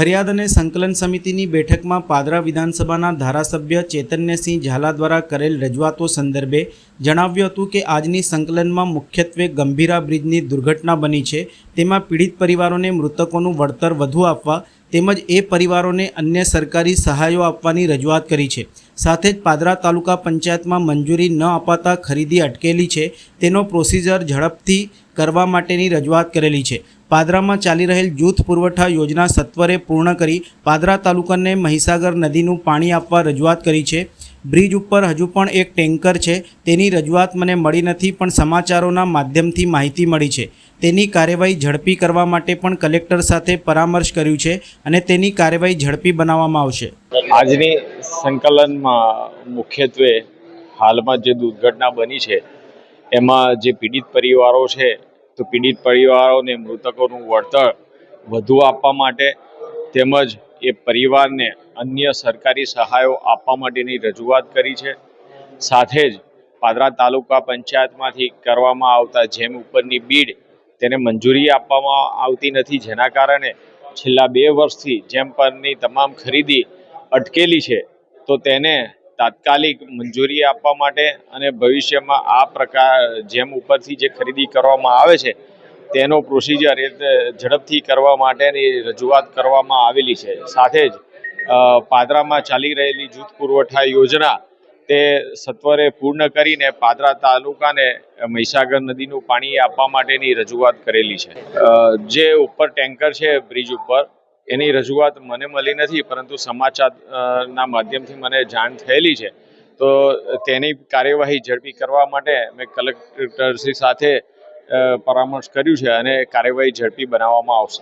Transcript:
ફરિયાદ અને સંકલન સમિતિની બેઠકમાં પાદરા વિધાનસભાના ધારાસભ્ય ચૈતન્યસિંહ ઝાલા દ્વારા કરેલ રજૂઆતો સંદર્ભે જણાવ્યું હતું કે આજની સંકલનમાં મુખ્યત્વે ગંભીરા બ્રિજની દુર્ઘટના બની છે, તેમાં પીડિત પરિવારોને મૃતકોનું વળતર વધુ આપવા તેમજ એ પરિવારોને અન્ય સરકારી સહાયો આપવાની રજૂઆત કરી છે। સાથે જ પાદરા તાલુકા પંચાયતમાં મંજૂરી ન અપાતા ખરીદી અટકેલી છે, તેનો પ્રોસિજર ઝડપથી કરવા માટેની રજૂઆત કરેલી છે। પાદરામાં ચાલી રહેલ જૂથ પુરવઠા યોજના સત્વરે પૂર્ણ કરી પાદરા તાલુકાને મહીસાગર નદીનું પાણી આપવા રજૂઆત કરી છે। બ્રિજ ઉપર હજુ પણ એક ટેન્કર છે, તેની રજૂઆત મને મળી નથી, પણ સમાચારોના માધ્યમથી માહિતી મળી છે। તેની કાર્યવાહી ઝડપી કરવા માટે પણ કલેક્ટર સાથે પરામર્શ કર્યું છે અને તેની કાર્યવાહી ઝડપી બનાવવામાં આવશે। આજની સંકલનમાં મુખ્યત્વે હાલમાં જે દુર્ઘટના બની છે એમાં જે પીડિત પરિવારો છે તો પીડિત પરિવારોને મૃતકોનું વળતર વધુ આપવા માટે તેમજ એ પરિવારને અન્ય સરકારી સહાયો આપવા માટેની રજૂઆત કરી છે। સાથે જ પાદરા તાલુકા પંચાયતમાંથી કરવામાં આવતા જેમ ઉપરની બીડ તેને મંજૂરી આપવામાં આવતી નથી, જેના કારણે છેલ્લા 2 વર્ષથી જેમ પરની તમામ ખરીદી અટકેલી છે, તો તેને તાત્કાલિક મંજૂરી આપવા માટે અને ભવિષ્યમાં આ પ્રકાર જેમ ઉપરથી જે ખરીદી કરવામાં આવે છે તેનો પ્રોસિજર ઝડપથી કરવા માટેની રજૂઆત કરવામાં આવેલી છે। સાથે જ પાદરામાં ચાલી રહેલી જૂથ પુરવઠા યોજના તે સત્વરે પૂર્ણ કરીને પાદરા તાલુકાને મહીસાગર નદીનું પાણી આપવા માટેની રજૂઆત કરેલી છે। જે ઉપર ટેન્કર છે બ્રિજ ઉપર એની રજૂઆત મને મળી નથી, પરંતુ સમાચારના માધ્યમથી મને જાણ થયેલી છે, તો તેની કાર્યવાહી ઝડપી કરવા માટે મેં કલેક્ટરશ્રી સાથે પરામર્શ કર્યું છે અને કાર્યવાહી ઝડપી બનાવવામાં આવશે।